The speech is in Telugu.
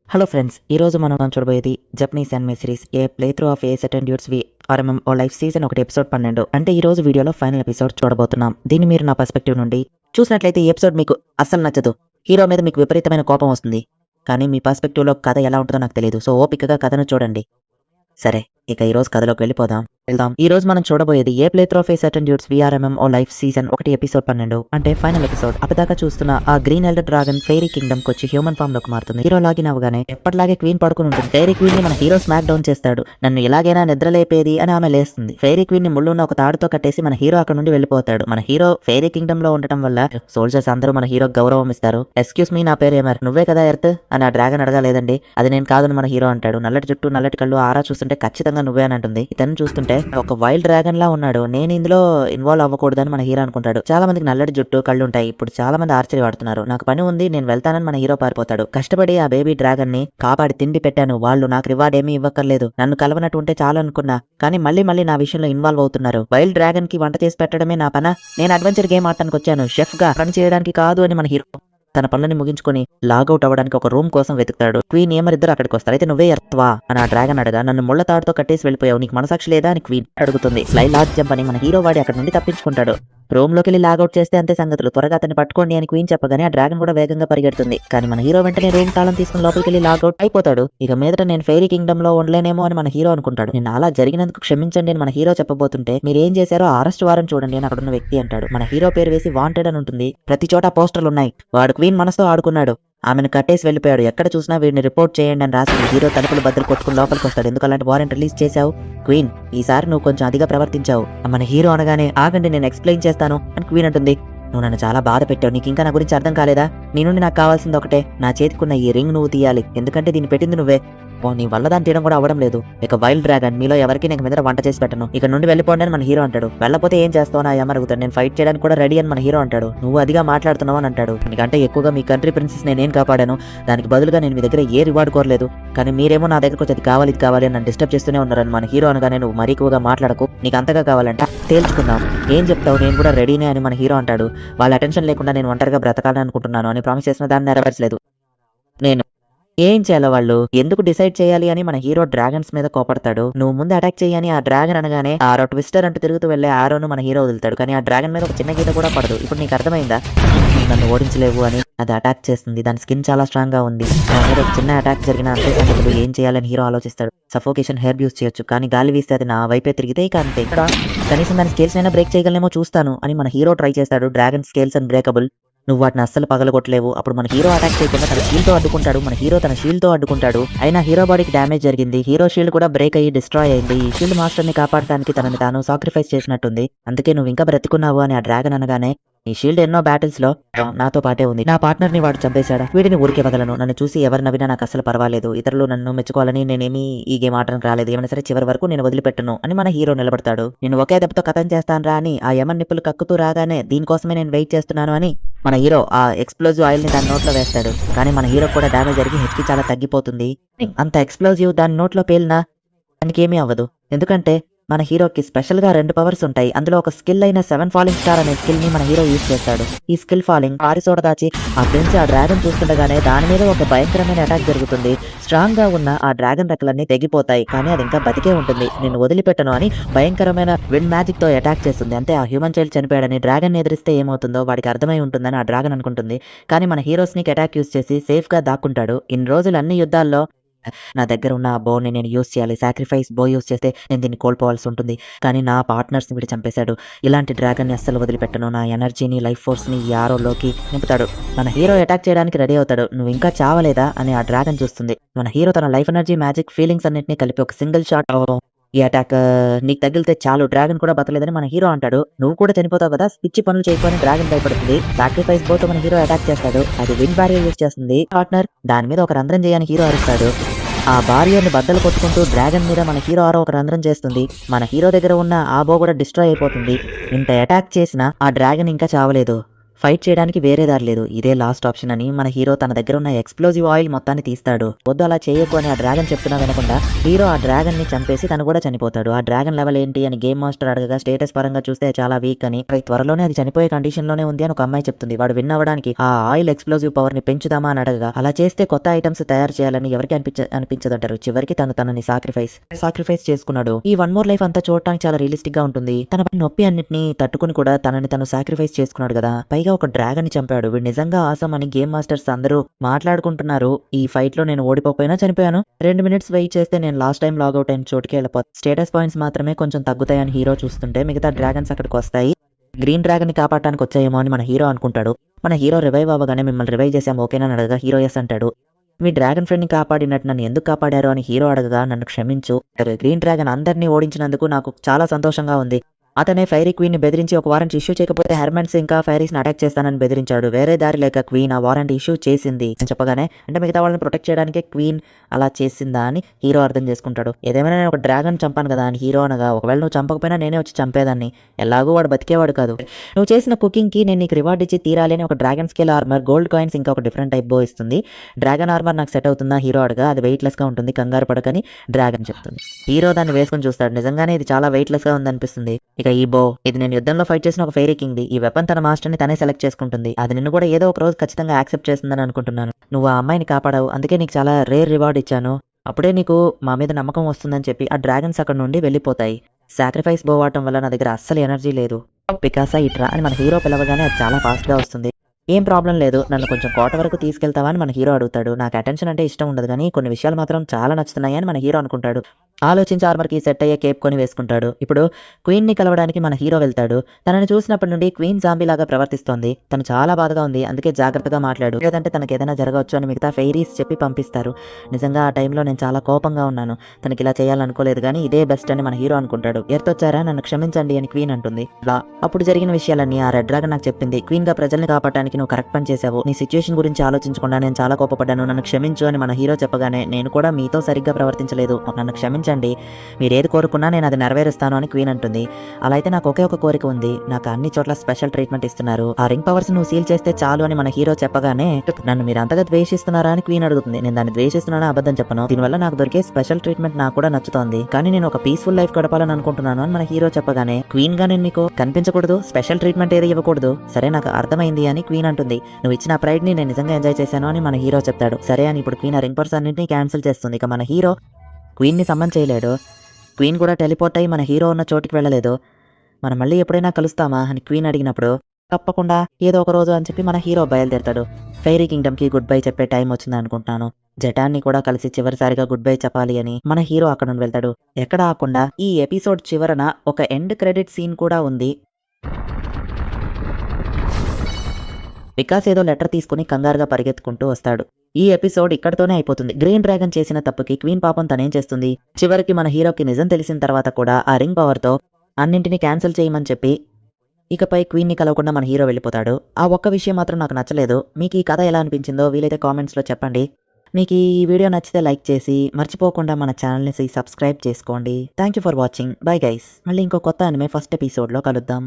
హలో ఫ్రెండ్స్, ఈ రోజు మనం చూడబోయేది Japanese anime series a play through of a certain dude's V RMM O life season 1 episode 12. అంటే ఈ రోజు వీడియోలో ఫైనల్ ఎపిసోడ్ చూడబోతున్నాం. దీన్ని మీరు నా పర్స్పెక్టివ్ నుండి చూసినట్లయితే ఈ ఎపిసోడ్ మీకు అస్సలు నచ్చదు. హీరో మీద మీకు విపరీతమైన కోపం వస్తుంది. కానీ మీ పర్స్పెక్టివ్ లో కథ ఎలా ఉంటుందో నాకు తెలియదు. సో ఓపికగా కథను చూడండి. సరే, ఇక ఈ రోజు కథలోకి వెళ్దాం. ఈ రోజు మనం చూడబోయేది a play through of a certain dude's VRMMO life season 1 episode 12. అంటే ఫైనల్ ఎపిసోడ్. అప్పటిదాకా చూస్తున్న ఆ green elder dragon fairy kingdom కి వచ్చి హ్యూమన్ ఫామ్ లోకి మారుతుంది. హీరో లాగిన్ అవగానే ఎప్పటిలాగే క్వీన్ పడుకుని ఉంటుంది. ఫెయిరీ క్వీన్ ని మన హీరో స్మాక్ డౌన్ చేస్తాడు. నన్ను ఎలాగైనా నిద్రలేపేది అని ఆమె లేస్తుంది. ఫెయిరీ క్వీన్ ని ముళ్ళున్న ఒక తాడుతో కట్టేసి మన హీరో అక్కడ నుండి వెళ్ళిపోతాడు. మన హీరో ఫెయిరీ కింగ్డమ్ లో ఉండటం వల్ల సోల్జర్స్ అందరూ మన హీరో గౌరవం ఇస్తారు. ఎక్స్క్యూస్ మీ, నా పేరు ఏమర్, నువ్వే కదా ఎర్త్ అని ఆ డ్రాగన్ అడగలేదండి. అది నేను కాదని మన హీరో అంటాడు. నల్లటి జుట్టు నల్లటి కళ్ళు ఆరా చూస్తుంటే ఖచ్చితంగా నువ్వే అని అంటుంది. ఇతను చూస్తుంటే ఒక వైల్డ్ డ్రాగన్ లా ఉన్నాడు. నేను ఇందులో ఇన్వాల్వ్ అవ్వకూడదని మన హీరో అనుకుంటాడు. చాలా మందికి నల్లటి జుట్టు కళ్ళు ఉంటాయి. ఇప్పుడు చాలా మంది ఆశ్చర్యపడుతున్నారు. నాకు పని ఉంది, నేను వెళ్తానని మన హీరో పారిపోతాడు. కష్టపడి ఆ బేబీ డ్రాగన్ ని కాపాడి తిండి పెట్టాను. వాళ్ళు నాకు రివార్డ్ ఏమీ ఇవ్వక్కర్లేదు. నన్ను కలవనట్టు ఉంటే చాలు అనుకున్నా. కానీ మళ్ళీ నా విషయంలో ఇన్వాల్వ్ అవుతున్నారు. వైల్డ్ డ్రాగన్ కి వంట చేసి పెట్టడమే నా పన. నేను అడ్వెంచర్ గేమ్ ఆడటానికి వచ్చాను, షెఫ్ గా పని చేయడానికి కాదు అని మన హీరో తన పనులని ముగించుకొని లాగౌట్ అవ్వడానికి ఒక రూమ్ కోసం వెతుకుతాడు. క్వీన్ ఏమరిద్దరు అక్కడికి వస్తారు. అయితే నువ్వే ఎర్త్వా అని ఆ డ్రాగన్ అడగా, నన్ను ముళ్ళ తాడుతో కట్టేసి వెళ్ళిపోయావు, నీకు మనసాక్షి లేదా అని క్వీన్ అడుగుతుంది. ఫ్లై లార్జ్ జంప్ అని మన హీరో వాడి అక్కడ నుండి తప్పించుకుంటాడు. రూమ్ లోకి వెళ్ళి లాగౌట్ చేస్తే అంతే సంగతులు. త్వరగా అతన్ని పట్టుకోండి అని క్వీన్ చెప్పగానే ఆ డ్రాగన్ కూడా వేగంగా పరిగెడుతుంది. కానీ మన హీరో వెంటనే రూమ్ తాళం తీసుకుని లోపలికి వెళ్ళి లాగౌట్ అయిపోతాడు. ఇక మీదట నేను ఫెయిరీ కింగ్డమ్ లో ఉండలేనేమో అని మన హీరో అనుకుంటాడు. నేను అలా జరిగినందుకు క్షమించండి అని మన హీరో చెప్పబోతుంటే, మీరు ఏం చేశారో అరెస్ట్ వారెంట్ చూడండి అని అక్కడున్న వ్యక్తి అంటాడు. మన హీరో పేరు వేసి వాంటెడ్ అని ఉంటుంది. ప్రతి చోట పోస్టర్లు ఉన్నాయి. వాడు క్వీన్ మనసుతో ఆడుకున్నాడు. ఆమెను కట్టేసి వెళ్ళిపోయాడు. ఎక్కడ చూసినా వీడిని రిపోర్ట్ చేయండి అని రాసి హీరో తలుపులు బద్దలు కొట్టుకుని లోపలికి వస్తాడు. ఎందుకు అలాంటి వారెంట్ రిలీజ్ చేశావు క్వీన్? ఈసారి నువ్వు కొంచెం అదిగా ప్రవర్తించావు. మన హీరో అనగానే, ఆగండి నేను ఎక్స్ప్లెయిన్ చేస్తాను అని క్వీన్ అంటుంది. నువ్వు నన్ను చాలా బాధ పెట్టావు. నీకు ఇంకా నా గురించి అర్థం కాలేదా? నీ నుండి నాకు కావాల్సింది ఒకటే, నా చేతికున్న ఈ రింగ్ నువ్వు తీయాలి. ఎందుకంటే దీన్ని పెట్టింది నువ్వే. నీ వల్ల దాన్ని తీయడం కూడా అవ్వడం లేదు. ఇక వైల్డ్ డ్రాగన్ మీలో ఎవరికి నేను మీద వంట చేసి పెట్టను. ఇక నుండి వెళ్ళిపోండి అని మన హీరో అంటాడు. వెళ్ళపోతే ఏం చేస్తావు నా ఏమని అడుగుతాడు. నేను ఫైట్ చేయడానికి కూడా రెడీ అని మన హీరో అంటాడు. నువ్వు అదిగా మాట్లాడుతున్నావు అని అంటాడు. నీకంటే ఎక్కువగా మీ కంట్రీ ప్రిన్సెస్ నేనేం కాపాడాను, దానికి బదులుగా నేను మీ దగ్గర ఏ రివార్డ్ కోరలేదు. కానీ మీరేమో నా దగ్గరకు వచ్చి అది కావాలి ఇది కావాలి అని నన్ను డిస్టర్బ్ చేస్తూనే ఉన్నారని మన హీరో అనగానే, నువ్వు మరీ ఎక్కువగా మాట్లాడకు, నీకు అంతగా కావాలంట తేల్చుకుందాం, ఏం చెప్తావు, నేను కూడా రెడీనే అని మన హీరో అంటాడు. వాళ్ళ అటెన్షన్ లేకుండా నేను ఒంటరిగా బ్రతకాలని అనుకుంటున్నాను అని ప్రామిస్ చేసిన దాన్ని నెరవేర్చలేదు. నేను ఏం చేయాలో వాళ్ళు ఎందుకు డిసైడ్ చేయాలి అని మన హీరో డ్రాగన్స్ మీద కోపడతాడు. నువ్వు ముందు అటాక్ చేయని ఆ డ్రాగన్ అనగానే ఆరో ట్విస్టర్ అంటూ తిరుగుతూ వెళ్లే ఆరోను మన హీరో వదులుతాడు. కానీ ఆ డ్రాగన్ మీద ఒక చిన్న గీత కూడా పడదు. ఇప్పుడు నీకు అర్థమైందా నన్ను ఓడించలేవు అని? అది అటాక్ చేస్తుంది. దాని స్కిన్ చాలా స్ట్రాంగ్ గా ఉంది. దాని మీద ఒక చిన్న అటాక్ జరిగిన అంతే సంగతులు. ఏం చేయాలని హీరో ఆలోచిస్తాడు. సఫోకేషన్ హెర్బ్ యూస్ చేయొచ్చు, కానీ గాలి వీస్తే అది నా వైపే తిరిగితే ఇక అంతే. ఇక్కడ కనీసం దాని స్కేల్స్ అయినా బ్రేక్ చేయగలనేమో చూస్తాను అని మన హీరో ట్రై చేస్తాడు. డ్రాగన్ స్కేల్స్ అండ్ బ్రేకబుల్, నువ్వు వాటిని అస్సలు పగలగొట్టలేవు. అప్పుడు మన హీరో అటాక్ చేయకుండా తన షీల్డ్ తో అడ్డుకుంటాడు. మన హీరో తన షీల్డ్ తో అడ్డుకుంటాడు. అయినా హీరో బాడీకి డ్యామేజ్ జరిగింది. హీరో షీల్డ్ కూడా బ్రేక్ అయ్యి డిస్ట్రాయ్ అయింది. ఈ షీల్డ్ మాస్టర్ ని కాపాడటానికి తనని తాను సాక్రిఫైస్ చేసినట్టుంది. అందుకే నువ్వు ఇంకా బ్రతికున్నావు అని ఆ డ్రాగన్ అనగానే, ఈ షీల్డ్ ఎన్నో బ్యాటిల్స్ లో నాతో పాటే ఉంది. నా పార్ట్నర్ ని వాడు చంపేశాడా? వీడిని ఊరికే వదలను. నన్ను చూసి ఎవరు నవ్వినా నాకు అసలు పర్వాలేదు. ఇతరులు నన్ను మెచ్చుకోవాలని నేనేమి ఈ గేమ్ ఆడడానికి రాలేదు. ఏమైనా సరే చివరి వరకు నేను వదిలిపెట్టను అని మన హీరో నిలబడతాడు. నేను ఒకే దెబ్బతో కథం చేస్తాను రా అని ఆ యమన్ నిప్పులు కక్కుతూ రాగానే, దీనికోసమే నేను వెయిట్ చేస్తున్నాను అని మన హీరో ఆ ఎక్స్ప్లోజివ్ ఆయిల్ ని దాని నోట్లో వేస్తాడు. కానీ మన హీరో కూడా డ్యామేజ్ జరిగి హెచ్పి చాలా తగ్గిపోతుంది. అంత ఎక్స్ప్లోజివ్ దాని నోట్లో పేలినా దానికి ఏమీ అవ్వదు. ఎందుకంటే మన హీరోకి స్పెషల్ గా 2 పవర్స్ ఉంటాయి. అందులో ఒక స్కిల్ అయిన 7 ఫాలింగ్ స్టార్ అనే స్కిల్ ని మన హీరో యూజ్ చేస్తాడు. ఈ స్కిల్ ఫాలింగ్ ఆరిసోడ దాచి ఆ ప్రిన్స్ ఆ డ్రాగన్ చూస్తుండగానే దాని మీద ఒక భయంకరమైన అటాక్ జరుగుతుంది. స్ట్రాంగ్ గా ఉన్న ఆ డ్రాగన్ రెక్కలన్నీ తెగిపోతాయి. కానీ అది ఇంకా బతికే ఉంటుంది. నేను వదిలిపెట్టను అని భయంకరమైన విండ్ మ్యాజిక్ తో అటాక్ చేస్తుంది. అంతే ఆ హ్యూమన్ చైల్డ్ చనిపోయాడని డ్రాగన్ ఎదిరిస్తే ఏమవుతుందో వాడికి అర్థమై ఉంటుందని ఆ డ్రాగన్ అనుకుంటుంది. కానీ మన హీరో స్నిక్ అటాక్ యూజ్ చేసి సేఫ్ గా దాక్కుంటాడు. ఇన్ని రోజులు అన్ని యుద్ధాల్లో నా దగ్గర ఉన్న ఆ బోని నేను యూజ్ చేయాలి. సాక్రిఫైస్ బో యూజ్ చేస్తే నేను దీన్ని కోల్పోవాల్సి ఉంటుంది. కానీ నా పార్ట్నర్స్ ని వీడు చంపేశాడు. ఇలాంటి డ్రాగన్ ని అస్సలు వదిలిపెట్టను. నా ఎనర్జీని లైఫ్ ఫోర్స్ ని ఈ ఆరోలోకి నింపుతాడు. మన హీరో అటాక్ చేయడానికి రెడీ అవుతాడు. నువ్వు ఇంకా చావలేదా అని ఆ డ్రాగన్ చూస్తుంది. మన హీరో తన లైఫ్ ఎనర్జీ మ్యాజిక్ ఫీలింగ్స్ అన్నింటినీ కలిపి ఒక సింగిల్ షాట్ ఈ అటాక్ నీకు తగిలితే చాలు, డ్రాగన్ కూడా బతలేదని మన హీరో అంటాడు. నువ్వు కూడా చనిపోతావు కదా, పిచ్చి పనులు చేయకపోని డ్రాగన్ భయపడుతుంది. సాక్రిఫైస్ బోతో మన హీరో అటాక్ చేస్తాడు. అది విండ్ బ్యారియర్ యూజ్ చేస్తుంది. పార్ట్నర్ దాని మీద ఒక రంధ్రం చేయని హీరో అరుస్తాడు. ఆ బారియర్ ని బద్దలు కొట్టుకుంటూ డ్రాగన్ మీద మన హీరో ఆరో ఒక రంధ్రం చేస్తుంది. మన హీరో దగ్గర ఉన్న ఆ బో కూడా డిస్ట్రాయ్ అయిపోతుంది. ఇంత అటాక్ చేసినా ఆ డ్రాగన్ ఇంకా చావలేదు. ఫైట్ చేయడానికి వేరే దారి లేదు, ఇదే లాస్ట్ ఆప్షన్ అని మన హీరో తన దగ్గర ఉన్న ఎక్స్ప్లోజివ్ ఆయిల్ మొత్తాన్ని తీస్తాడు. వద్దు అలా చేయకు అని ఆ డ్రాగన్ చెప్తున్నా వినకుండా హీరో ఆ డ్రాగన్ ని చంపేసి తను కూడా చనిపోతాడు. ఆ డ్రాగన్ లెవెల్ ఏంటి అని గేమ్ మాస్టర్ అడగగా స్టేటస్ పరంగా చూస్తే చాలా వీక్ అని, త్వరలోనే అది చనిపోయే కండిషన్ లోనే ఉంది అని ఒక అమ్మాయి చెప్తుంది. వాడు విన్ అవ్వడానికి ఆ ఆయిల్ ఎక్స్ప్లోజివ్ పవర్ ని పెంచుదామా అని అడగగా అలా చేస్తే కొత్త ఐటమ్స్ తయారు చేయాలని ఎవరికి అనిపించదంటారు. చివరికి తనని సాక్రిఫైస్ చేసుకున్నాడు. ఈ వన్ మోర్ లైఫ్ అంతా చూడటానికి చాలా రియలిస్టిక్ గా ఉంటుంది. తన నొప్పి అన్నిటిని తట్టుకుని కూడా తనని తను సాక్రిఫైస్ చేసుకున్నాడు కదా. పైగా ఒక డ్రాగన్ ని చంపాడు. వీడు నిజంగా ఆసం అని గేమ్ మాస్టర్స్ అందరూ మాట్లాడుకుంటున్నారు. ఈ ఫైట్ లో నేను ఓడిపోయినా చనిపోయాను, 2 మినిట్స్ వెయిట్ చేస్తే నేను లాస్ట్ టైం లాగౌట్ అయిన చోటుకి వెళ్ళిపోతాను. స్టేటస్ పాయింట్స్ మాత్రమే కొంచెం తగ్గుతాయని హీరో చూస్తుంటే మిగతా డ్రాగన్స్ అక్కడికి వస్తాయి. గ్రీన్ డ్రాగన్ ని కాపాడటానికి వచ్చాయేమో అని మన హీరో అనుకుంటాడు. మన హీరో రివైవ్ అవ్వగానే మిమ్మల్ని రివైవ్ చేసాం ఓకేనా అని అడగగా హీరో ఎస్ అంటాడు. మీ డ్రాగన్ ఫ్రెండ్ ని కాపాడినట్టు నన్ను ఎందుకు కాపాడారు అని హీరో అడగగా నన్ను క్షమించు, గ్రీన్ డ్రాగన్ అందరినీ ఓడించినందుకు నాకు చాలా సంతోషంగా ఉంది. అతనే ఫైరీ క్వీన్ ని బెదిరించి ఒక వారెంట్ ఇష్యూ చేయకపోతే హెర్మెన్స్ ఇంకా ఫైరీస్ ని అటాక్ చేస్తానని బెదిరించాడు. వేరే దారి లేక క్వీన్ ఆ వారెంట్ ఇష్యూ చేసింది అని చెప్పగానే అంటే మిగతా వాళ్ళని ప్రొటెక్ట్ చేయడానికి క్వీన్ అలా చేసిందా అని హీరో అర్థం చేసుకుంటాడు. ఏదేమైనా నేను ఒక డ్రాగన్ చంపాను కదా అని హీరో అనగా ఒకవేళ నువ్వు చంపకపోయినా నేనే వచ్చి చంపేదాన్ని, ఎలాగో వాడు బతికేవాడు కాదు. నువ్వు చేసిన కుకింగ్ కి నేను నీకు రివార్డ్ ఇచ్చి తీరాలి అని ఒక dragon scale armour, gold coins ఇంకా ఒక డిఫరెంట్ టైప్ బో ఇస్తుంది. డ్రాగన్ ఆర్మర్ నాకు సెట్ అవుతుందా హీరో అడగా అది వెయిట్ లెస్ గా ఉంటుంది, కంగారు పడకని డ్రాగన్ చెప్తుంది. హీరో దాన్ని వేసుకుని చూస్తాడు. నిజంగానే ఇది చాలా వెయిట్ లెస్ గా ఉంది అనిపిస్తుంది. ఇక ఈ బో ఇది నేను యుద్ధంలో ఫైట్ చేసిన ఒక ఫెయిరీ కింగ్ ది. ఈ వెపన్ తన మాస్టర్ ని తనే సెలెక్ట్ చేసుకుంటుంది. అది నిన్ను కూడా ఏదో ఒక రోజు ఖచ్చితంగా యాక్సెప్ట్ చేస్తుందని అనుకుంటున్నాను. నువ్వు ఆ అమ్మాయిని కాపాడావు, అందుకే నీకు చాలా రేర్ రివార్డ్ ఇచ్చాను. అప్పుడే నీకు మా మీద నమ్మకం వస్తుందని చెప్పి ఆ డ్రాగన్స్ అక్కడ నుండి వెళ్ళిపోతాయి. సాక్రిఫైస్ బో వాడటం వల్ల నా దగ్గర అస్సలు ఎనర్జీ లేదు, పికాసా ఇట్రా అని మన హీరో పిలవగానే అది చాలా ఫాస్ట్ గా వస్తుంది. ఏం ప్రాబ్లం లేదు, నన్ను కొంచెం కోట వరకు తీసుకెళ్తావా అని మన హీరో అడుగుతాడు. నాకు అటెన్షన్ అంటే ఇష్టం ఉండదు కానీ కొన్ని విషయాలు మాత్రం చాలా నచ్చుతున్నాయి అని మన హీరో అనుకుంటాడు. ఆలోచించి ఆర్మర్ కి సెట్ అయ్యే కేప్ కొని వేసుకుంటాడు. ఇప్పుడు క్వీన్ ని కలవడానికి మన హీరో వెళ్తాడు. తనని చూసినప్పటి నుండి క్వీన్ జాంబీ లాగా ప్రవర్తిస్తోంది. తను చాలా బాధగా ఉంది, అందుకే జాగ్రత్తగా మాట్లాడు, లేదంటే తనకి ఏదైనా జరగవచ్చు అని మిగతా ఫెయిరీస్ చెప్పి పంపిస్తారు. నిజంగా ఆ టైంలో నేను చాలా కోపంగా ఉన్నాను, తనకి ఇలా చేయాలనుకోలేదు కానీ ఇదే బెస్ట్ అని మన హీరో అనుకుంటాడు. ఎర్తొచ్చారా, నన్ను క్షమించండి అని క్వీన్ అంటుంది. అప్పుడు జరిగిన విషయాలన్నీ ఆ రెడ్ డ్రాగన్ నాకు చెప్పింది. క్వీన్ గా ప్రజల్ని కాపాడడానికి నువ్వు కరెక్ట్ పని చేశావు, నీ సిచ్యువేషన్ గురించి ఆలోచించకుండా నేను చాలా కోపపడ్డాను, నన్ను క్షమించు అని మన హీరో చెప్పగానే నేను కూడా మీతో సరిగ్గా ప్రవర్తించలేదు, నన్ను క్షమించండి, మీరు ఏది కోరుకున్నా నేను అది నెరవేరుస్తాను అని క్వీన్ అంటుంది. అలా అయితే నాకు ఒకే ఒక కోరిక ఉంది, నాకు అన్ని చోట్ల స్పెషల్ ట్రీట్మెంట్ ఇస్తున్నారు, ఆ రింగ్ పవర్స్ నువ్వు సీల్ చేస్తే చాలు అని మన హీరో చెప్పగానే నన్ను మీరు అంతగా ద్వేషిస్తున్నారా అని క్వీన్ అడుగుతుంది. నేను దాన్ని ద్వేషిస్తున్నానని అబద్ధం చెప్పను, దీనివల్ల నాకు దొరికే స్పెషల్ ట్రీట్మెంట్ నాకు కూడా నచ్చుతోంది, కానీ నేను ఒక పీస్ఫుల్ లైఫ్ గడపాలని అనుకుంటున్నాను అని మన హీరో చెప్పగానే క్వీన్ గా నేను మీకు కనిపించకూడదు, స్పెషల్ ట్రీట్మెంట్ ఏది ఇవ్వకూడదు, సరే నాకు అర్థమైంది అని క్వీన్ అంటుంది. నువ్వు ఇచ్చిన ప్రైడ్ ని నేను నిజంగా ఎంజాయ్ చేశాను అని మన హీరో చెప్తాడు. సరే అని ఇప్పుడు క్వీన్ ఆ రింగ్ పవర్స్ అన్నింటినీ క్యాన్సిల్ చేస్తుంది. ఇక మన హీరో క్వీన్ ని సమ్మన్ చేయలేడు, క్వీన్ కూడా టెలిపోర్ట్ అయ్యి మన హీరో ఉన్న చోటుకి వెళ్ళలేదు. మనం మళ్ళీ ఎప్పుడైనా కలుస్తామా అని క్వీన్ అడిగినప్పుడు తప్పకుండా ఏదో ఒక రోజు అని చెప్పి మన హీరో బయలుదేరతాడు. ఫెయిరీ కింగ్డమ్ కి గుడ్ బై చెప్పే టైం వచ్చింది అనుకుంటున్నాను. జటాన్ని కూడా కలిసి చివరిసారిగా గుడ్ బై చెప్పాలి అని మన హీరో అక్కడ నుండి వెళ్తాడు. ఎక్కడ ఆకుండా ఈ ఎపిసోడ్ చివరన ఒక ఎండ్ క్రెడిట్ సీన్ కూడా ఉంది. వికాస్ ఏదో లెటర్ తీసుకుని కంగారుగా పరిగెత్తుకుంటూ వస్తాడు. ఈ ఎపిసోడ్ ఇక్కడతోనే అయిపోతుంది. గ్రీన్ డ్రాగన్ చేసిన తప్పుకి క్వీన్ పాపం తనేం చేస్తుంది, చివరికి మన హీరోకి నిజం తెలిసిన తర్వాత కూడా ఆ రింగ్ పవర్ తో అన్నింటినీ క్యాన్సిల్ చేయమని చెప్పి ఇకపై క్వీన్ ని కలవకుండా మన హీరో వెళ్ళిపోతాడు. ఆ ఒక్క విషయం మాత్రం నాకు నచ్చలేదు. మీకు ఈ కథ ఎలా అనిపించిందో వీలైతే కామెంట్స్ లో చెప్పండి. మీకు ఈ వీడియో నచ్చితే లైక్ చేసి మర్చిపోకుండా మన ఛానల్ని సబ్స్క్రైబ్ చేసుకోండి. Thank you for watching. Bye guys. మళ్ళీ ఇంకో కొత్త అనిమే ఫస్ట్ ఎపిసోడ్ లో కలుద్దాం.